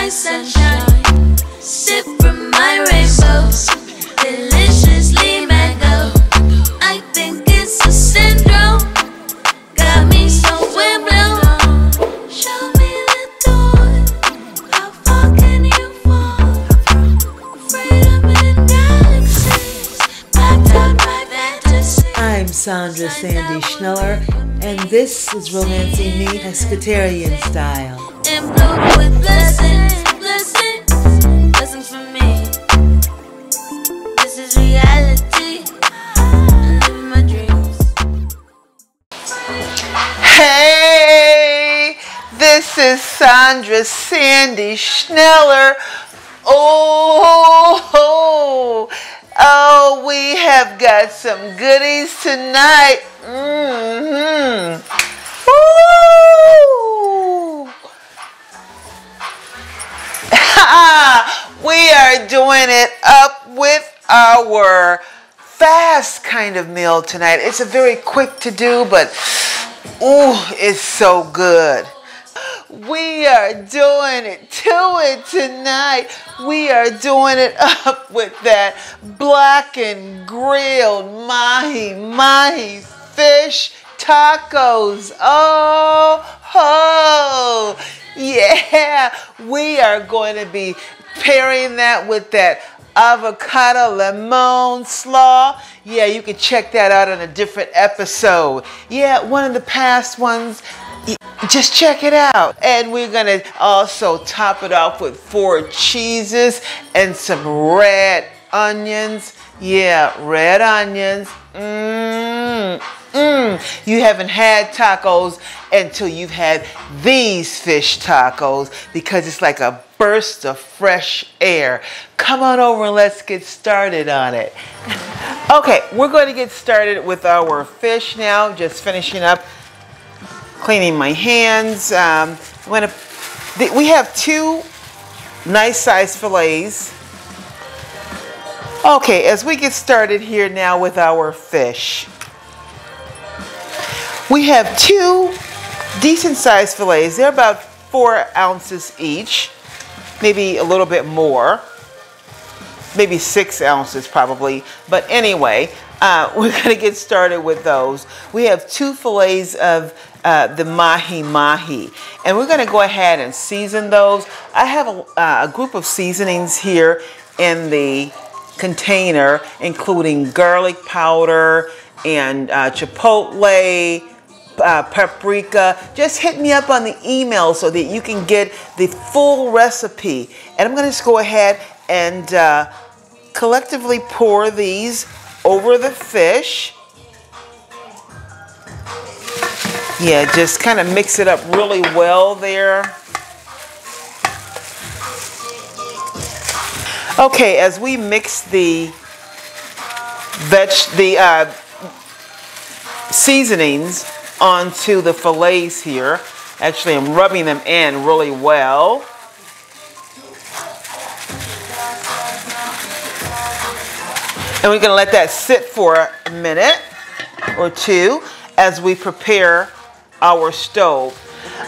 my sunshine. Sip from my rainbow, deliciously mango. I think it's a syndrome, got me so windblown. Show me the door, how far can you fall? Freedom in galaxies, backed up by fantasy. I'm Sandra Sandy Schneller, and this is Romancing Me Pescatarian Style. And blue with blessings, blessings, blessings for me. This is reality, I live my dreams. Hey, this is Sandra Sandy Schneller. Oh, we have got some goodies tonight. We are doing it up with our fast kind of meal tonight. It's a very quick to do, but ooh, it's so good. We are doing it to it tonight. We are doing it up with that blackened grilled Mahi Mahi fish tacos. Oh, yeah. We are going to be pairing that with that avocado lemon slaw. Yeah, you can check that out on a different episode. Yeah, one of the past ones. Just check it out. And we're going to also top it off with 4 cheeses and some red onions. Yeah, red onions. You haven't had tacos until you've had these fish tacos, because it's like a burst of fresh air. Come on over and let's get started on it. Okay, we're going to get started with our fish now. Just finishing up cleaning my hands. We have 2 nice sized fillets. Okay, as we get started here now with our fish, we have 2 decent sized fillets. They're about 4 ounces each, maybe a little bit more, maybe 6 ounces probably. But anyway, we're going to get started with those. We have 2 fillets of the Mahi Mahi, and we're going to go ahead and season those. I have a group of seasonings here in the container, including garlic powder and chipotle, paprika. Just hit me up on the email so that you can get the full recipe. And I'm going to just go ahead and collectively pour these over the fish. Yeah, just kind of mix it up really well there. Okay, as we mix the seasonings onto the fillets here, actually I'm rubbing them in really well. And we're going to let that sit for a minute or 2 as we prepare our stove.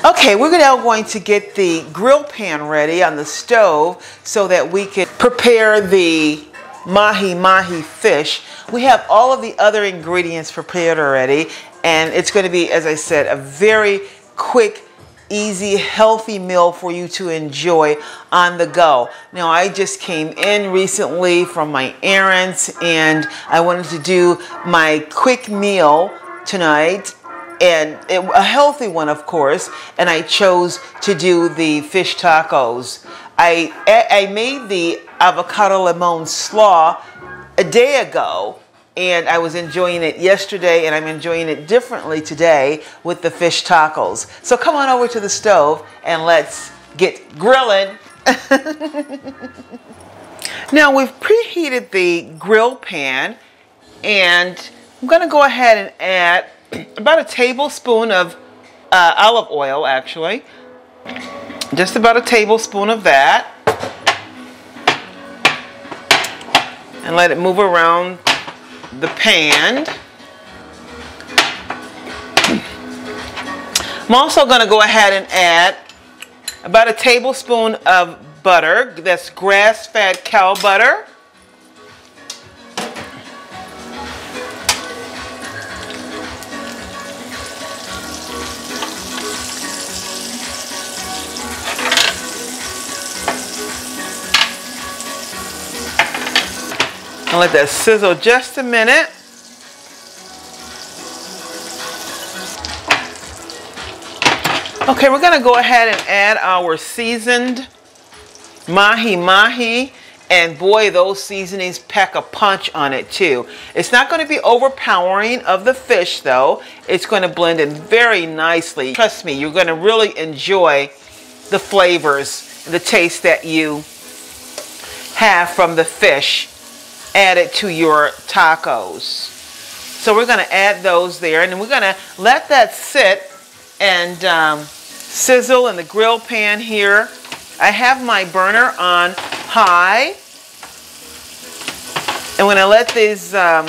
Okay, we're now going to get the grill pan ready on the stove so that we can prepare the Mahi Mahi fish. We have all of the other ingredients prepared already, and it's going to be, as I said, a very quick, easy, healthy meal for you to enjoy on the go. Now, I just came in recently from my errands, and I wanted to do my quick meal tonight, and a healthy one, of course, and I chose to do the fish tacos. I made the avocado lemon slaw a day ago, and I was enjoying it yesterday, and I'm enjoying it differently today with the fish tacos. So come on over to the stove and let's get grilling. Now we've preheated the grill pan, and I'm going to go ahead and add about a tablespoon of olive oil, actually. Just about a tablespoon of that. And let it move around the pan. I'm also going to go ahead and add about a tablespoon of butter. That's grass-fed cow butter. And let that sizzle just a minute. Okay, we're gonna go ahead and add our seasoned Mahi Mahi, and boy, those seasonings pack a punch on it too. It's not gonna be overpowering of the fish though. It's gonna blend in very nicely. Trust me, you're gonna really enjoy the flavors, the taste that you have from the fish added to your tacos. So we're gonna add those there, and then we're gonna let that sit and sizzle in the grill pan here. I have my burner on high. And when I let these, the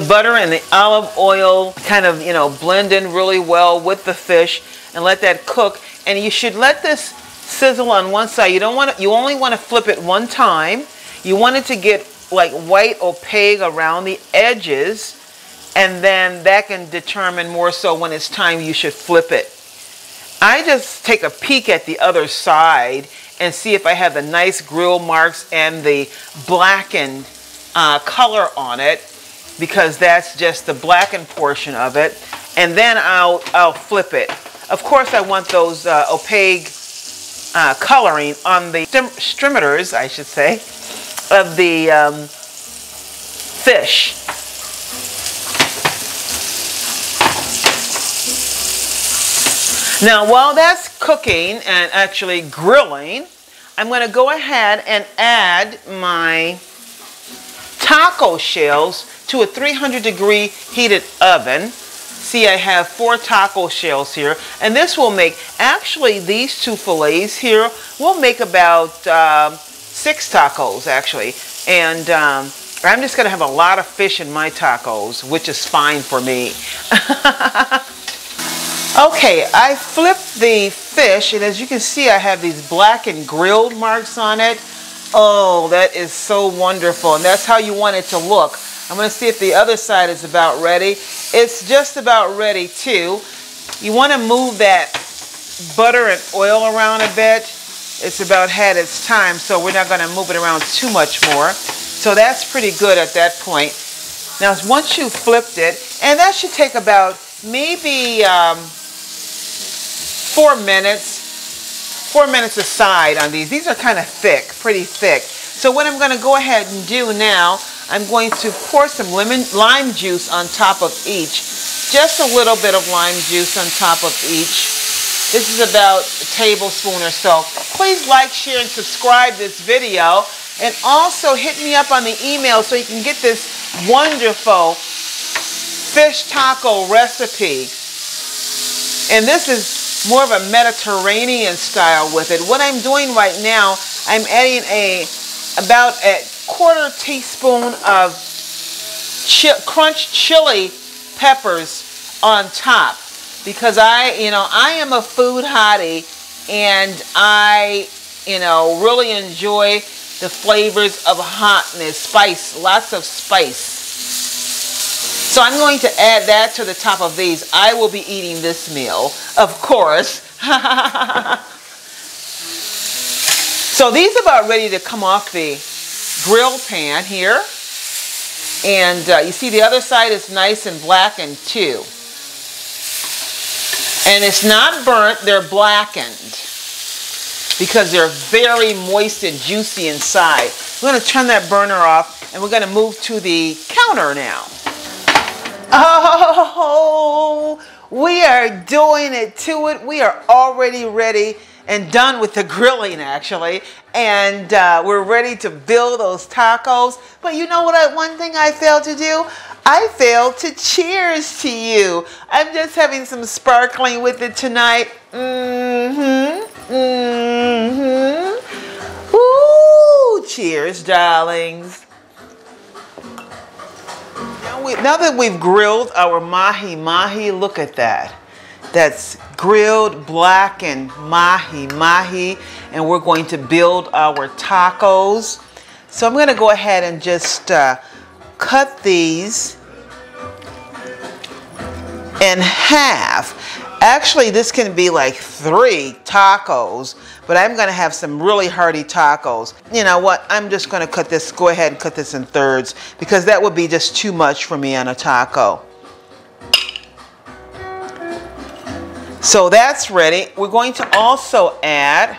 butter and the olive oil kind of, you know, blend in really well with the fish, and let that cook. And you should let this sizzle on one side. You don't want to, you only want to flip it one time. You want it to get like white opaque around the edges, and then that can determine more so when it's time you should flip it. I just take a peek at the other side and see if I have the nice grill marks and the blackened color on it, because that's just the blackened portion of it. And then I'll flip it. Of course, I want those opaque coloring on the streameters, I should say, of the fish. Now, while that's cooking and actually grilling, I'm going to go ahead and add my taco shells to a 300-degree heated oven. See, I have 4 taco shells here, and this will make, actually these 2 fillets here will make about 6 tacos actually. And I'm just going to have a lot of fish in my tacos, which is fine for me. Okay, I flipped the fish, and as you can see, I have these blackened grilled marks on it. Oh, that is so wonderful, and that's how you want it to look. I'm going to see if the other side is about ready. It's just about ready too. You want to move that butter and oil around a bit. It's about had its time, so we're not going to move it around too much more. So that's pretty good at that point. Now, once you flipped it, and that should take about maybe 4 minutes. 4 minutes aside on these. These are kind of thick, pretty thick. So what I'm going to go ahead and do now, I'm going to pour some lime juice on top of each. Just a little bit of lime juice on top of each. This is about a tablespoon or so. Please like, share, and subscribe this video. And also hit me up on the email so you can get this wonderful fish taco recipe. And this is more of a Mediterranean style with it. What I'm doing right now, I'm adding about a 1/4 teaspoon of crunched chili peppers on top, because I am a food hottie, and I, really enjoy the flavors of hotness, spice, lots of spice. So I'm going to add that to the top of these. I will be eating this meal, of course. So these are about ready to come off the grill pan here. And you see the other side is nice and blackened too. And it's not burnt, they're blackened, because they're very moist and juicy inside. We're going to turn that burner off, and we're going to move to the counter now. Oh, we are doing it to it. We are already ready and done with the grilling, actually. And we're ready to build those tacos. But you know what? One thing I failed to do? I failed to cheers to you. I'm just having some sparkling with it tonight. Ooh, cheers, darlings. Now that we've grilled our Mahi Mahi, look at that. That's grilled blackened mahi mahi, and we're going to build our tacos. So I'm going to go ahead and just cut these in half. Actually, this can be like 3 tacos, but I'm going to have some really hearty tacos. You know what? I'm just going to go ahead and cut this in thirds, because that would be just too much for me on a taco. So that's ready. We're going to also add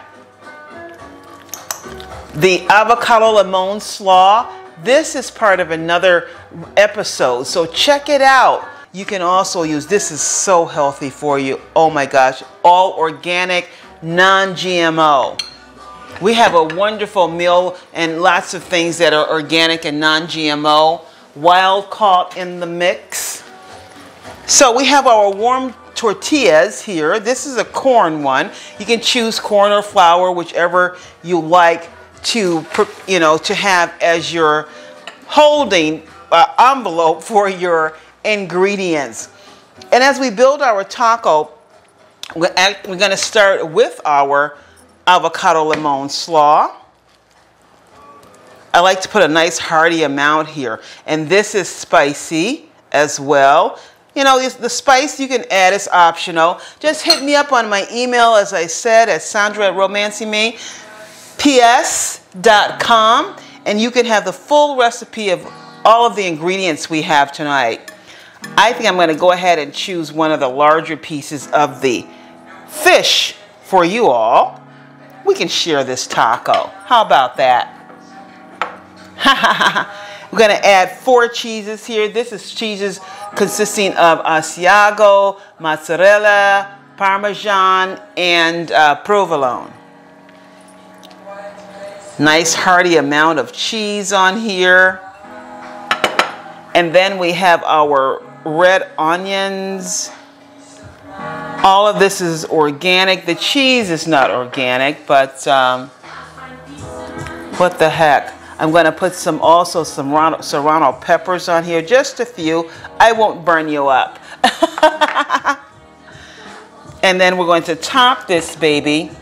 the avocado lemon slaw. This is part of another episode, so check it out. You can also use, this is so healthy for you. Oh my gosh, all organic, non-GMO. We have a wonderful meal and lots of things that are organic and non-GMO, wild caught in the mix. So we have our warm tortillas here. This is a corn one. You can choose corn or flour, whichever you like to, to have as your holding envelope for your ingredients. And as we build our taco, we're going to start with our avocado lemon slaw. I like to put a nice hearty amount here, and this is spicy as well. You know, the spice you can add is optional. Just hit me up on my email, as I said, at sandra@romancingmeps.com, and you can have the full recipe of all of the ingredients we have tonight. I think I'm going to go ahead and choose one of the larger pieces of the fish for you all. We can share this taco. How about that? We're going to add 4 cheeses here. This is cheeses consisting of Asiago, mozzarella, Parmesan, and provolone. Nice hearty amount of cheese on here. And then we have our red onions. All of this is organic. The cheese is not organic, but what the heck. I'm going to put some serrano peppers on here, just a few. I won't burn you up. And then we're going to top this baby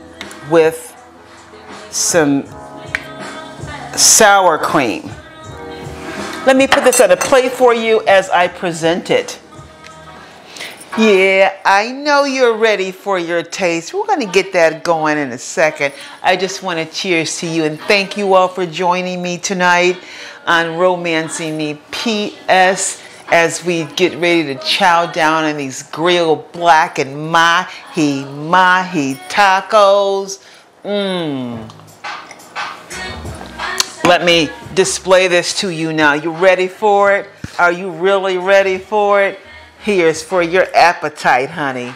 with some sour cream. Let me put this on a plate for you as I present it. Yeah, I know you're ready for your taste. We're going to get that going in a second. I just want to cheers to you and thank you all for joining me tonight on Romancing Me PS as we get ready to chow down on these grilled blackened mahi mahi tacos. Let me display this to you now. You ready for it? Are you really ready for it? Here's for your appetite, honey.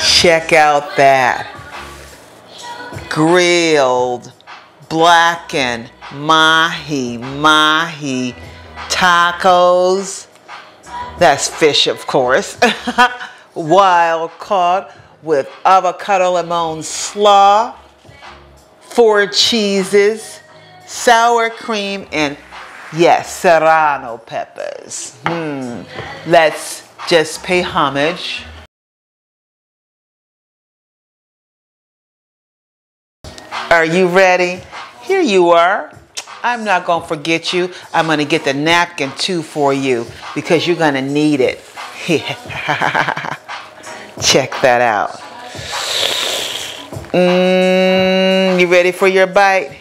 Check out that grilled blackened mahi mahi tacos. That's fish, of course. Wild caught with avocado lemon slaw, 4 cheeses, sour cream, and yes, serrano peppers. Let's just pay homage. Are you ready? Here you are. I'm not going to forget you. I'm going to get the napkin too for you because you're going to need it. Check that out. You ready for your bite?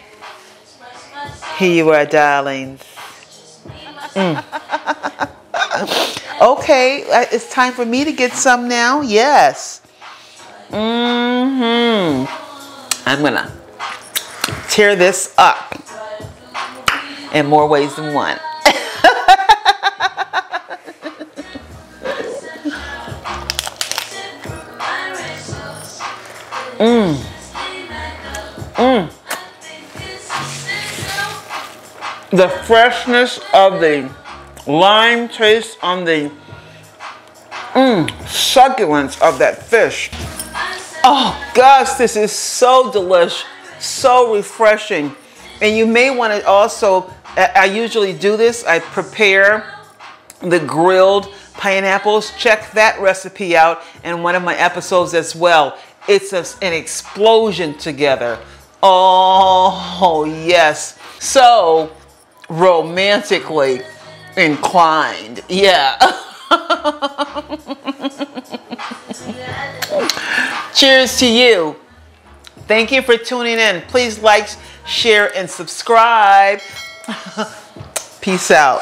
Here you are, darlings. Okay, it's time for me to get some now. Yes. I'm gonna tear this up in more ways than one. The freshness of the lime taste on the succulence of that fish. Oh gosh, this is so delish, so refreshing. And you may want to also, I usually do this, I prepare the grilled pineapples, check that recipe out in one of my episodes as well. It's an explosion together. Oh, yes. So romantically inclined. Yeah. Cheers to you. Thank you for tuning in. Please like, share, and subscribe. Peace out.